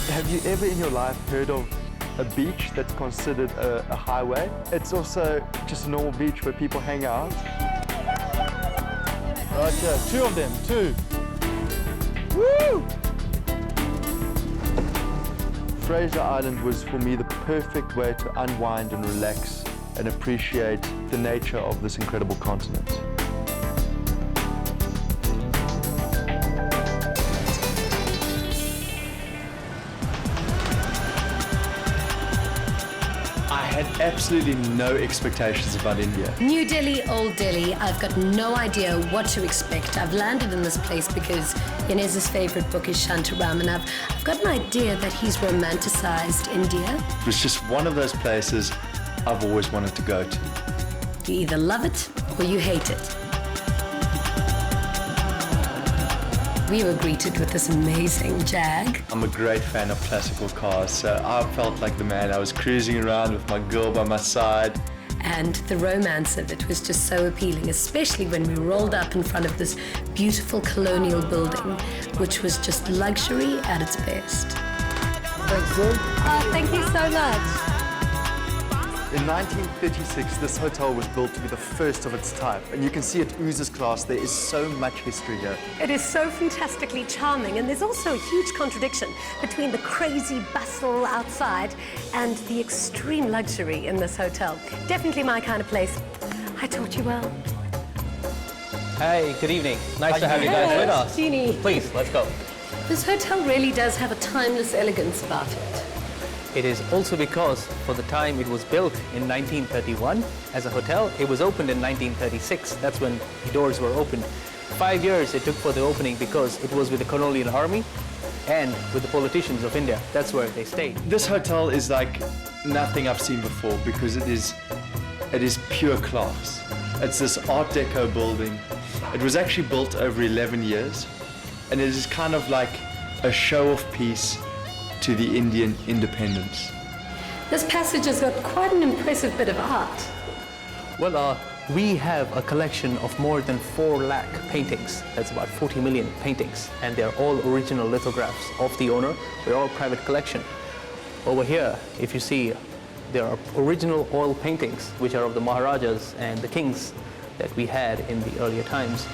Have you ever in your life heard of a beach that's considered a highway? It's also just a normal beach where people hang out. Right here, 2 of them, 2. Woo! Fraser Island was for me the perfect way to unwind and relax and appreciate the nature of this incredible continent. I had absolutely no expectations about India. New Delhi, Old Delhi, I've got no idea what to expect. I've landed in this place because Janez's favorite book is Shantaram, and I've got an idea that he's romanticized India. It was just one of those places I've always wanted to go to. You either love it or you hate it. We were greeted with this amazing Jag. I'm a great fan of classical cars, so I felt like the man. I was cruising around with my girl by my side. And the romance of it was just so appealing, especially when we rolled up in front of this beautiful colonial building, which was just luxury at its best. Thanks, Zoe. Oh, thank you so much. In 1936, this hotel was built to be the first of its type, and you can see it oozes class. There is so much history here. It is so fantastically charming, and there's also a huge contradiction between the crazy bustle outside and the extreme luxury in this hotel. Definitely my kind of place. I taught you well. Hey, good evening. Nice to have you guys with us. Jeannie. Please, let's go. This hotel really does have a timeless elegance about it. It is also because for the time it was built in 1931 as a hotel, it was opened in 1936. That's when the doors were opened. 5 years it took for the opening because it was with the colonial army and with the politicians of India. That's where they stayed. This hotel is like nothing I've seen before because it is pure class. It's this Art Deco building. It was actually built over 11 years, and it is kind of like a show-off piece to the Indian independence. This passage has got quite an impressive bit of art. Well, we have a collection of more than 4 lakh paintings. That's about 40 million paintings, and they're all original lithographs of the owner. They're all private collection. Over here, if you see, there are original oil paintings, which are of the Maharajas and the kings that we had in the earlier times.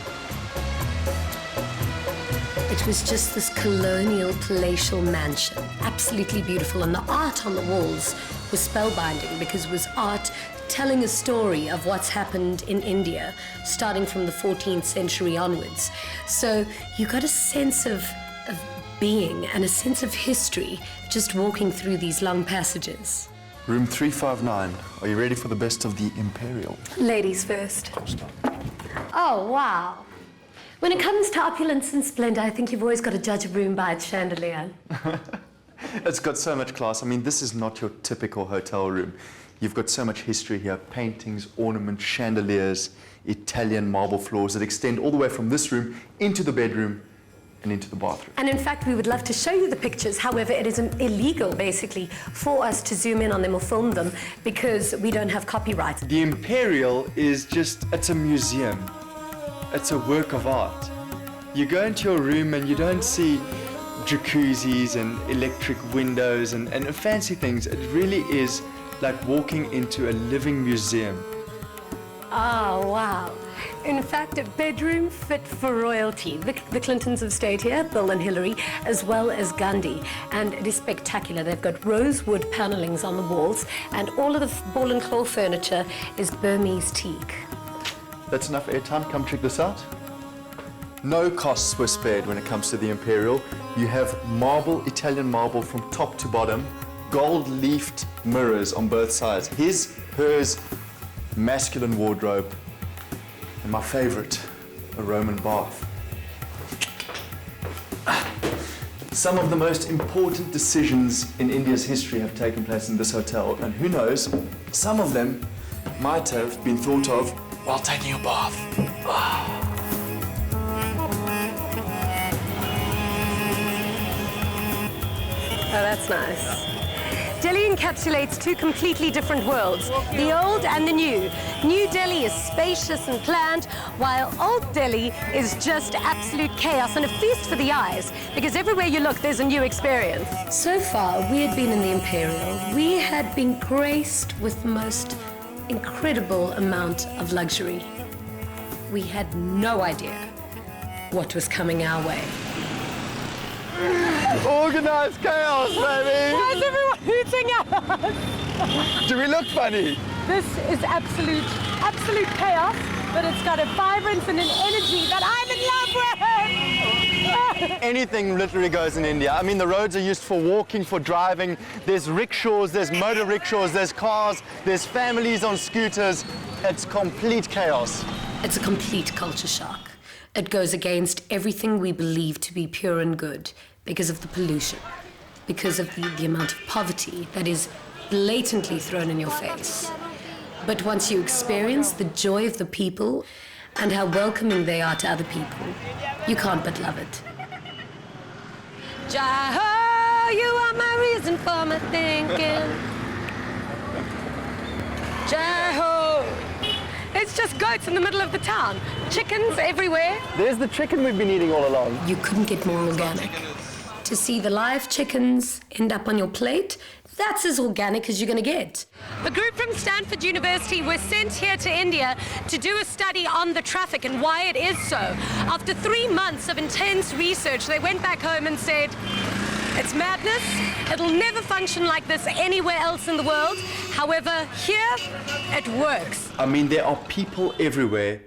It was just this colonial palatial mansion, absolutely beautiful, and the art on the walls was spellbinding because it was art telling a story of what's happened in India, starting from the 14th century onwards. So you got a sense of being and a sense of history just walking through these long passages. Room 359. Are you ready for the best of the Imperial? Ladies first. Oh, wow. When it comes to opulence and splendor, I think you've always got to judge a room by its chandelier. It's got so much class. I mean, this is not your typical hotel room. You've got so much history here. Paintings, ornaments, chandeliers, Italian marble floors that extend all the way from this room into the bedroom and into the bathroom. And in fact, we would love to show you the pictures. However, it is illegal, basically, for us to zoom in on them or film them because we don't have copyright. The Imperial is just, it's a museum. It's a work of art. You go into your room and you don't see jacuzzis and electric windows and fancy things. It really is like walking into a living museum. Oh, wow. In fact, a bedroom fit for royalty. The Clintons have stayed here, Bill and Hillary, as well as Gandhi. And it is spectacular. They've got rosewood panelings on the walls, and all of the ball and claw furniture is Burmese teak. That's enough airtime. Come check this out. No costs were spared when it comes to the Imperial. You have marble, Italian marble from top to bottom, gold-leafed mirrors on both sides. His, hers, masculine wardrobe, and my favorite, a Roman bath. Some of the most important decisions in India's history have taken place in this hotel, and who knows, some of them might have been thought of while taking a bath. Oh, that's nice. Delhi encapsulates two completely different worlds, the old and the new. New Delhi is spacious and planned, while old Delhi is just absolute chaos and a feast for the eyes, because everywhere you look, there's a new experience. So far, we had been in the Imperial. We had been graced with the most incredible amount of luxury. We had no idea what was coming our way. Organized chaos, baby! Why is everyone hooting at us? Do we look funny? This is absolute chaos, but it's got a vibrance and an energy that I'm in love with! Anything literally goes in India. I mean, the roads are used for walking, for driving. There's rickshaws, there's motor rickshaws, there's cars, there's families on scooters. It's complete chaos. It's a complete culture shock. It goes against everything we believe to be pure and good because of the pollution, because of the amount of poverty that is blatantly thrown in your face. But once you experience the joy of the people and how welcoming they are to other people, you can't but love it. Jai ho, you are my reason for my thinking. Jai ho. It's just goats in the middle of the town. Chickens everywhere. There's the chicken we've been eating all along. You couldn't get more organic. To see the live chickens end up on your plate, that's as organic as you're going to get. A group from Stanford University was sent here to India to do a study on the traffic and why it is so. After 3 months of intense research, they went back home and said, it's madness. It'll never function like this anywhere else in the world. However, here, it works. I mean, there are people everywhere,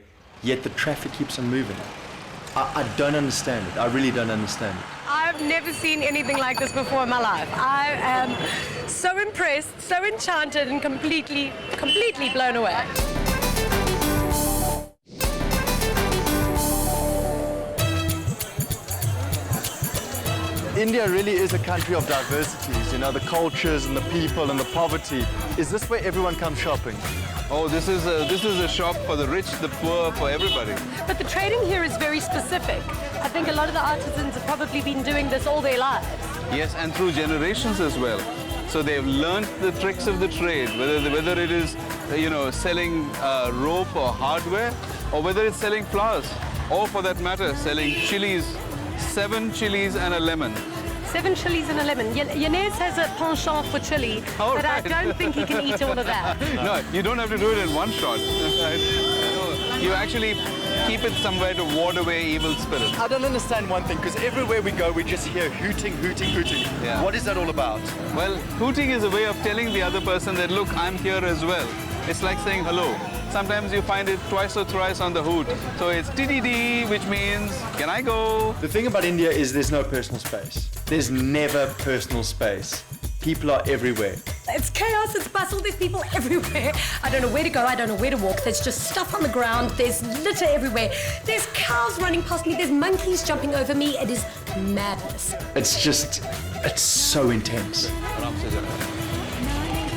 yet the traffic keeps on moving. I don't understand it. I really don't understand it. I've never seen anything like this before in my life. I am so impressed, so enchanted, and completely blown away. India really is a country of diversities, you know, the cultures and the people and the poverty. Is this where everyone comes shopping? Oh, this is a shop for the rich, the poor, for everybody. But the trading here is very specific. I think a lot of the artisans have probably been doing this all their lives. Yes, and through generations as well. So they've learned the tricks of the trade, whether it is, selling rope or hardware, or whether it's selling flowers, or for that matter, selling chilies, 7 chilies and a lemon. 7 chilies and a lemon. Janez has a penchant for chili, Oh, but right. I don't think he can eat all of that. No, you don't have to do it in one shot. You actually keep it somewhere to ward away evil spirits. I don't understand one thing, because everywhere we go, we just hear hooting, hooting, hooting. Yeah. What is that all about? Well, hooting is a way of telling the other person that, look, I'm here as well. It's like saying hello. Sometimes you find it twice or thrice on the hoot. So it's TDD, which means, can I go? The thing about India is there's no personal space. There's never personal space. People are everywhere. It's chaos, it's bustle, there's people everywhere. I don't know where to go, I don't know where to walk. There's just stuff on the ground, there's litter everywhere. There's cows running past me, there's monkeys jumping over me. It is madness. It's so intense.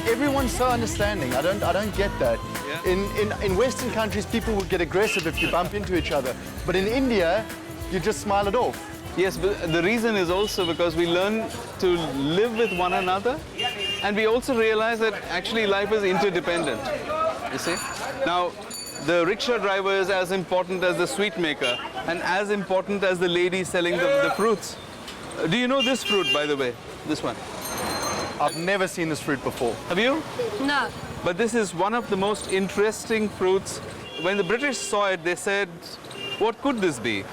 Everyone's so understanding. I don't get that. Yeah. In Western countries, people would get aggressive if you bump into each other. But in India, you just smile it off. Yes, but the reason is also because we learn to live with one another, and we also realize that actually life is interdependent, you see? Now, the rickshaw driver is as important as the sweet maker, and as important as the lady selling the fruits. Do you know this fruit, by the way? This one. I've never seen this fruit before. Have you? No. But this is one of the most interesting fruits. When the British saw it, they said, what could this be?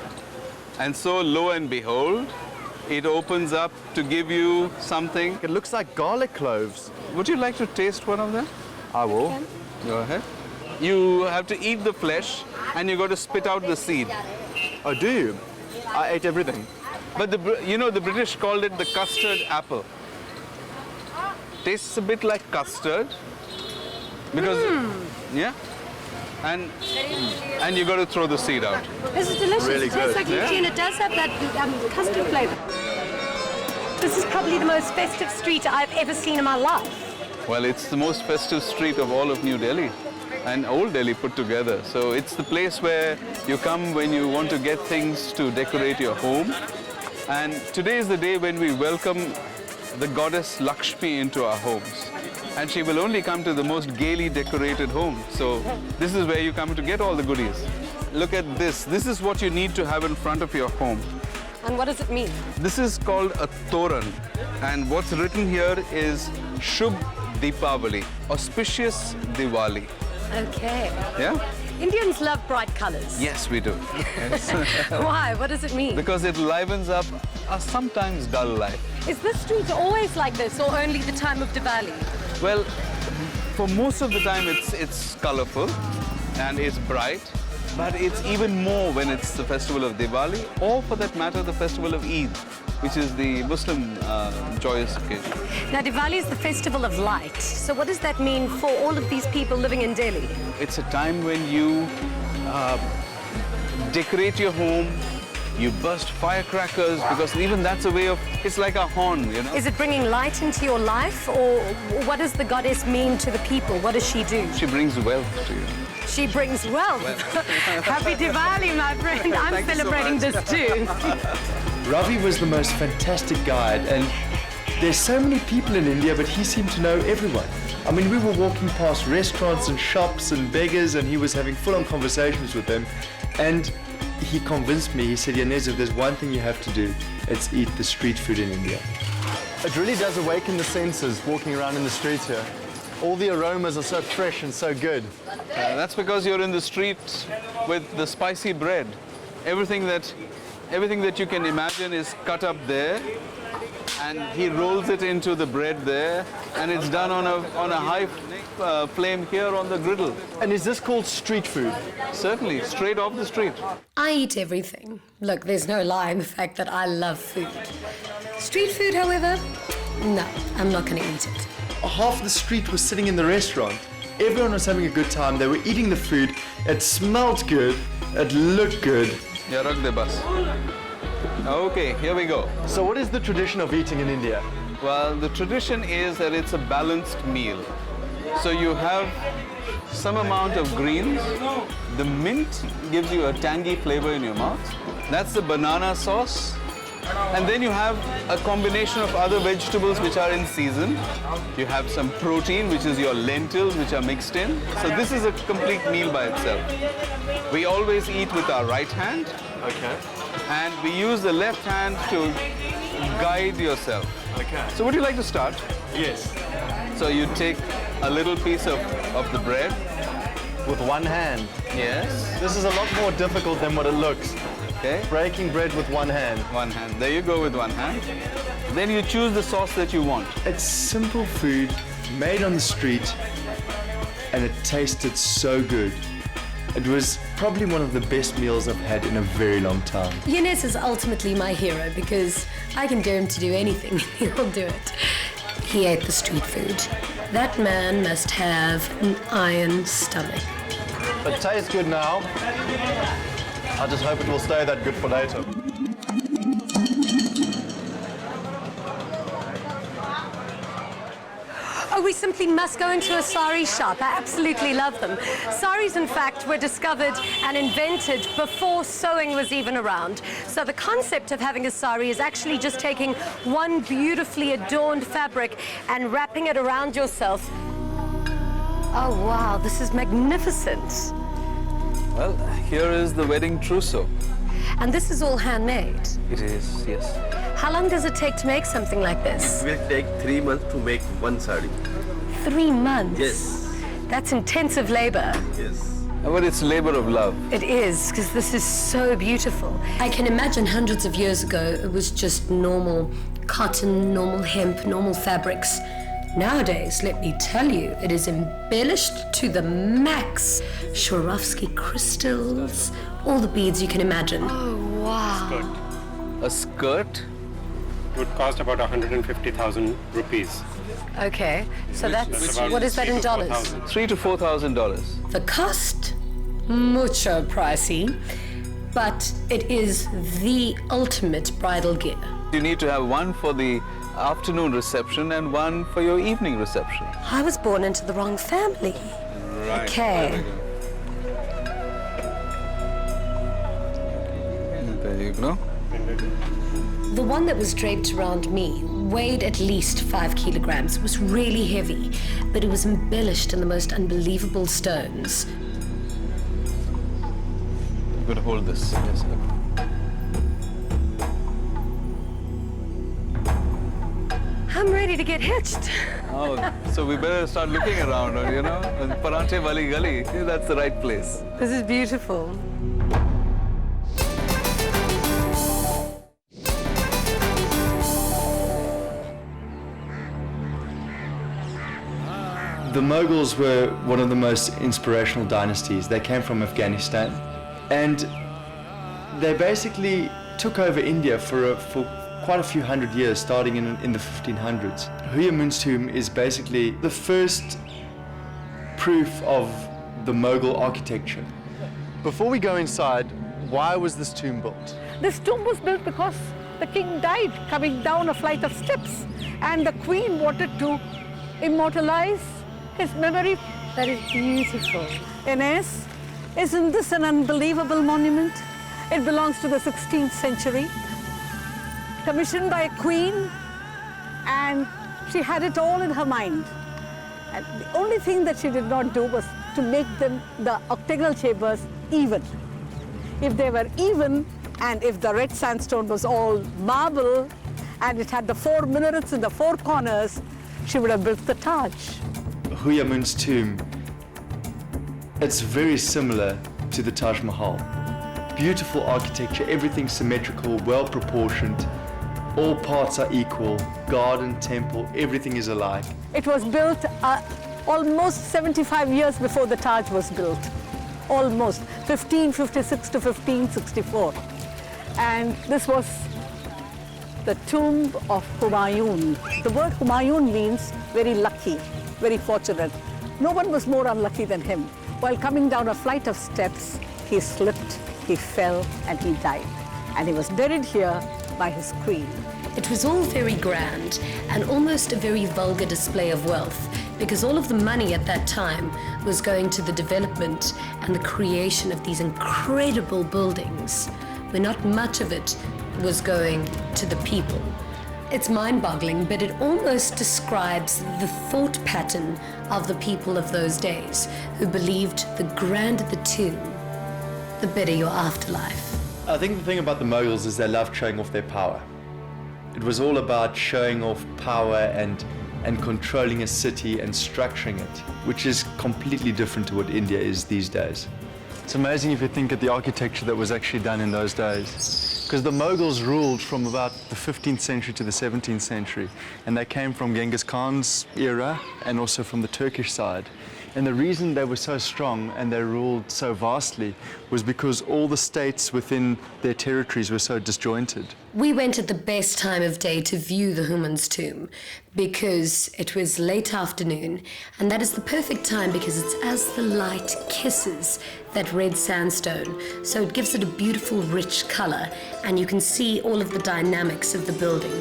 And so, lo and behold, it opens up to give you something. It looks like garlic cloves. Would you like to taste one of them? I will. Go ahead. You have to eat the flesh, and you got to spit out the seed. Oh, do you? I ate everything. But the British called it the custard apple. Tastes a bit like custard. Because, yeah. And you got to throw the seed out. This is delicious. Really it tastes good. like lychee, and it does have that custard flavor. This is probably the most festive street I've ever seen in my life. Well, it's the most festive street of all of New Delhi and Old Delhi put together. So it's the place where you come when you want to get things to decorate your home. And today is the day when we welcome the goddess Lakshmi into our homes. And she will only come to the most gaily decorated home. So this is where you come to get all the goodies. Look at this. This is what you need to have in front of your home. And what does it mean? This is called a toran. And what's written here is Shubh Deepavali, auspicious Diwali. Okay. Yeah? Indians love bright colors. Yes, we do. Yes. Why? What does it mean? Because it livens up a sometimes dull life. Is this street always like this, or only the time of Diwali? Well, for most of the time it's colorful and it's bright, but it's even more when it's the festival of Diwali, or for that matter, the festival of Eid, which is the Muslim joyous occasion. Now, Diwali is the festival of light. So what does that mean for all of these people living in Delhi? It's a time when you decorate your home, you burst firecrackers, because even that's a way of, it's like a horn, you know. Is it bringing light into your life, or what does the goddess mean to the people? What does she do? She brings wealth to you. She brings wealth. Happy Diwali, my friend. I'm Thank you so celebrating much. this too. Ravi was the most fantastic guide, and there's so many people in India, but he seemed to know everyone. I mean, we were walking past restaurants and shops and beggars, and he was having full-on conversations with them. And he convinced me, he said, Janez, if there's one thing you have to do, it's eat the street food in India. It really does awaken the senses walking around in the streets here. All the aromas are so fresh and so good. That's because you're in the street with the spicy bread. Everything that you can imagine is cut up there, and he rolls it into the bread there, and it's done on a high flame here on the griddle. And is this called street food? Certainly, straight off the street. I eat everything. Look, there's no lie in the fact that I love food. Street food, however, no, I'm not going to eat it. Half the street was sitting in the restaurant. Everyone was having a good time. They were eating the food. It smelled good. It looked good. Yeah, rag de bus. Okay, here we go. So what is the tradition of eating in India? Well, the tradition is that it's a balanced meal. So you have some amount of greens. The mint gives you a tangy flavor in your mouth. That's the banana sauce. And then you have a combination of other vegetables which are in season. You have some protein, which is your lentils, which are mixed in. So this is a complete meal by itself. We always eat with our right hand. Okay. And we use the left hand to guide yourself. Okay. So would you like to start? Yes. So you take a little piece of the bread. With one hand. Yes. This is a lot more difficult than what it looks. Okay. Breaking bread with one hand. One hand. There you go with one hand. Then you choose the sauce that you want. It's simple food made on the street, and it tasted so good. It was probably one of the best meals I've had in a very long time. Janez is ultimately my hero because I can dare him to do anything. He'll do it. He ate the street food. That man must have an iron stomach. It tastes good now. I just hope it will stay that good for later. Oh, we simply must go into a sari shop. I absolutely love them. Saris, in fact, were discovered and invented before sewing was even around. So the concept of having a sari is actually just taking one beautifully adorned fabric and wrapping it around yourself. Oh, wow, this is magnificent. Well, here is the wedding trousseau. And this is all handmade. It is, yes. How long does it take to make something like this? It will take 3 months to make one sari. 3 months? Yes. That's intensive labor. Yes. But it's labor of love. It is, because this is so beautiful. I can imagine hundreds of years ago, it was just normal cotton, normal hemp, normal fabrics. Nowadays, let me tell you, it is embellished to the max. Swarovski crystals, all the beads you can imagine. Oh, wow. A skirt? It would cost about 150,000 rupees. Okay, so that's about what is that in 3,000 to dollars? 4,000. $3,000 to $4,000. The cost, mucho pricey, but it is the ultimate bridal gear. You need to have one for the afternoon reception and one for your evening reception. I was born into the wrong family. Right. Okay. There you go. The one that was draped around me weighed at least 5 kilograms. It was really heavy, but it was embellished in the most unbelievable stones. I'm going to hold this. Yes, sir. I'm ready to get hitched. Oh, so we better start looking around, you know? Parante Wali Gali, that's the right place. This is beautiful. The Mughals were one of the most inspirational dynasties. They came from Afghanistan, and they basically took over India for quite a few hundred years, starting in the 1500s. Humayun's tomb is basically the first proof of the Mughal architecture. Before we go inside, why was this tomb built? This tomb was built because the king died coming down a flight of steps, and the queen wanted to immortalize his memory. That is beautiful. Janez, isn't this an unbelievable monument? It belongs to the 16th century, commissioned by a queen, and she had it all in her mind. And the only thing that she did not do was to make them, the octagonal chambers, even. If they were even, and if the red sandstone was all marble, and it had the 4 minarets in the 4 corners, she would have built the Taj. Humayun's tomb, it's very similar to the Taj Mahal. Beautiful architecture, everything symmetrical, well proportioned, all parts are equal, garden, temple, everything is alike. It was built almost 75 years before the Taj was built. Almost 1556 to 1564. And this was the Tomb of Humayun. The word Humayun means very lucky, very fortunate. No one was more unlucky than him. While coming down a flight of steps, he slipped, he fell, and he died. And he was buried here by his queen. It was all very grand and almost a very vulgar display of wealth, because all of the money at that time was going to the development and the creation of these incredible buildings, where not much of it was going to the people. It's mind-boggling, but it almost describes the thought pattern of the people of those days, who believed the grander the tomb, the better your afterlife. I think the thing about the Mughals is they loved showing off their power. It was all about showing off power and controlling a city and structuring it, which is completely different to what India is these days. It's amazing if you think of the architecture that was actually done in those days. Because the Mughals ruled from about the 15th century to the 17th century, and they came from Genghis Khan's era and also from the Turkish side. And the reason they were so strong and they ruled so vastly was because all the states within their territories were so disjointed. We went at the best time of day to view the Humayun's tomb because it was late afternoon, and that is the perfect time because it's as the light kisses that red sandstone, so it gives it a beautiful rich color, and you can see all of the dynamics of the building.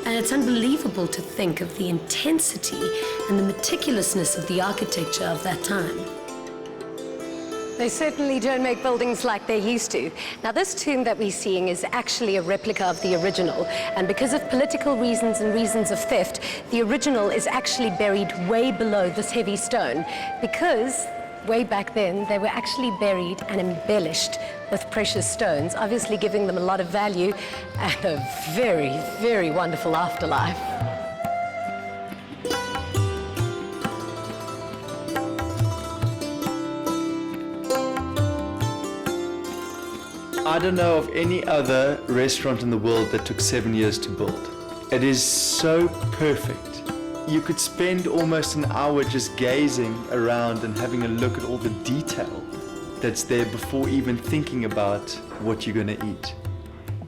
And it's unbelievable to think of the intensity and the meticulousness of the architecture of that time. They certainly don't make buildings like they used to. Now, this tomb that we're seeing is actually a replica of the original, and because of political reasons and reasons of theft, the original is actually buried way below this heavy stone, because way back then they were actually buried and embellished with precious stones, obviously giving them a lot of value and a very, very wonderful afterlife. I don't know of any other restaurant in the world that took 7 years to build. It is so perfect. You could spend almost an hour just gazing around and having a look at all the detail that's there before even thinking about what you're going to eat.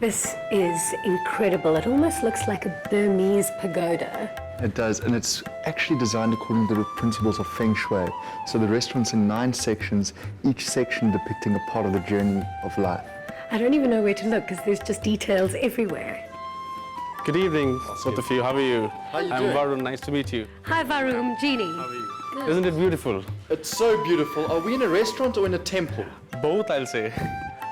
This is incredible. It almost looks like a Burmese pagoda. It does, and it's actually designed according to the principles of Feng Shui. So the restaurant's in 9 sections, each section depicting a part of the journey of life. I don't even know where to look because there's just details everywhere. Good evening, both of you. How are you? I'm Varun. Nice to meet you. Hi Varun, Jeannie. Isn't it beautiful? It's so beautiful. Are we in a restaurant or in a temple? Both, I'll say.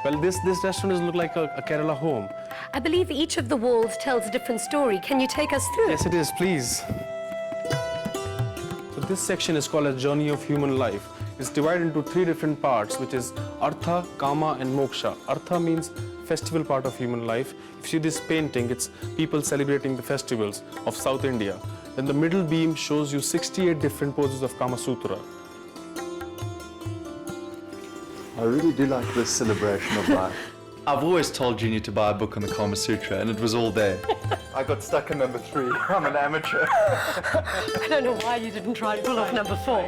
Well, this restaurant is look like a Kerala home, I believe each of the walls tells a different story. Can you take us through? Yes, it is, please. So this section is called a Journey of Human Life. It's divided into 3 different parts, which is Artha, Kama and Moksha. Artha means festival part of human life. If you see this painting, it's people celebrating the festivals of South India. Then the middle beam shows you 68 different poses of Kama Sutra. I really do like this celebration of life. I've always told Jeannie to buy a book on the Kama Sutra, and it was all there. I got stuck in number 3. I'm an amateur. I don't know why you didn't try and pull off number 4.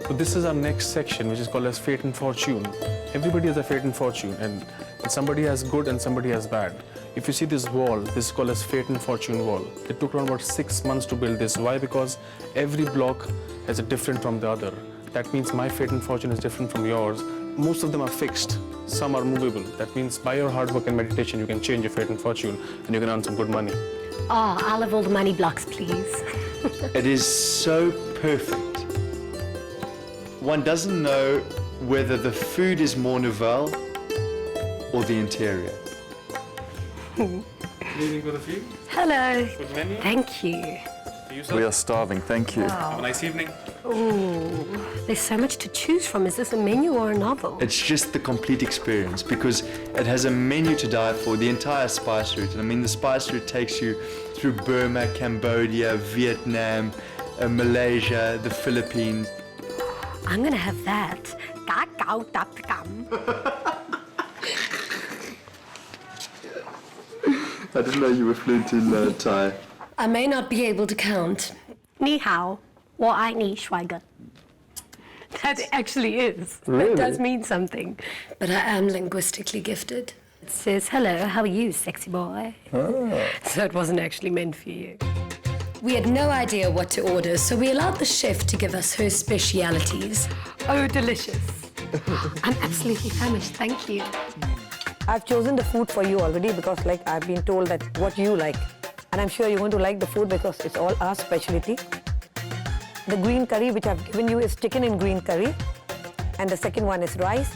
So this is our next section, which is called as Fate and Fortune. Everybody has a fate and fortune, and somebody has good and somebody has bad. If you see this wall, this is called as Fate and Fortune wall. It took around about 6 months to build this. Why? Because every block has a different from the other. That means my fate and fortune is different from yours. Most of them are fixed. Some are movable. That means by your hard work and meditation, you can change your fate and fortune, and you can earn some good money. Oh, I'll have all the money blocks, please. It is so perfect. One doesn't know whether the food is more nouvelle or the interior. Evening with a few. Hello. Good menu. Thank you. We are starving, thank you. Have a nice evening. Ooh, there's so much to choose from. Is this a menu or a novel? It's just the complete experience because it has a menu to die for, the entire spice route. And I mean, the spice route takes you through Burma, Cambodia, Vietnam, Malaysia, the Philippines. I'm gonna have that. I didn't know you were fluent in Thai. I may not be able to count. Ni hao, wo ai ni schweigen. That actually is. Really? That does mean something. But I am linguistically gifted. It says, hello, how are you, sexy boy? So it wasn't actually meant for you. We had no idea what to order, so we allowed the chef to give us her specialities. Oh, delicious. I'm absolutely famished, thank you. I've chosen the food for you already because like I've been told that what you like. And I'm sure you're going to like the food because it's all our specialty. The green curry which I've given you is chicken in green curry. And the second one is rice,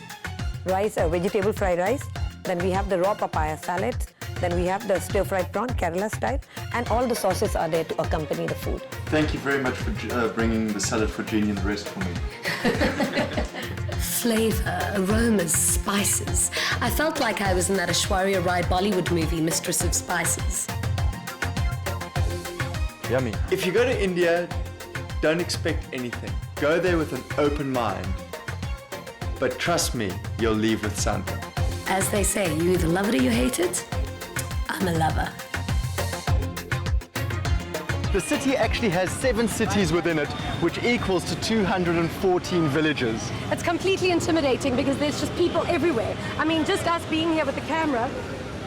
vegetable fried rice. Then we have the raw papaya salad. Then we have the stir-fried prawn, Kerala style. And all the sauces are there to accompany the food. Thank you very much for bringing the salad for Jeannie and the rest for me. Flavor, aromas, spices. I felt like I was in that Aishwarya Rai Bollywood movie, Mistress of Spices. Yummy. If you go to India, don't expect anything. Go there with an open mind. But trust me, you'll leave with something. As they say, you either love it or you hate it. I'm a lover. The city actually has 7 cities within it, which equals to 214 villages. It's completely intimidating because there's just people everywhere. I mean, just us being here with the camera,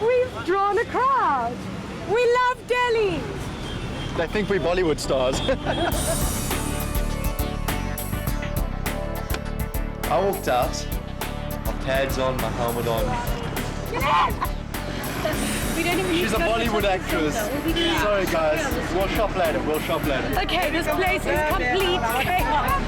we've drawn a crowd. We love Delhi. They think we're Bollywood stars. I walked out, my pads on, my helmet on. We don't even She's a Bollywood actress. Sorry guys, we'll shop later, Okay, this place is complete chaos.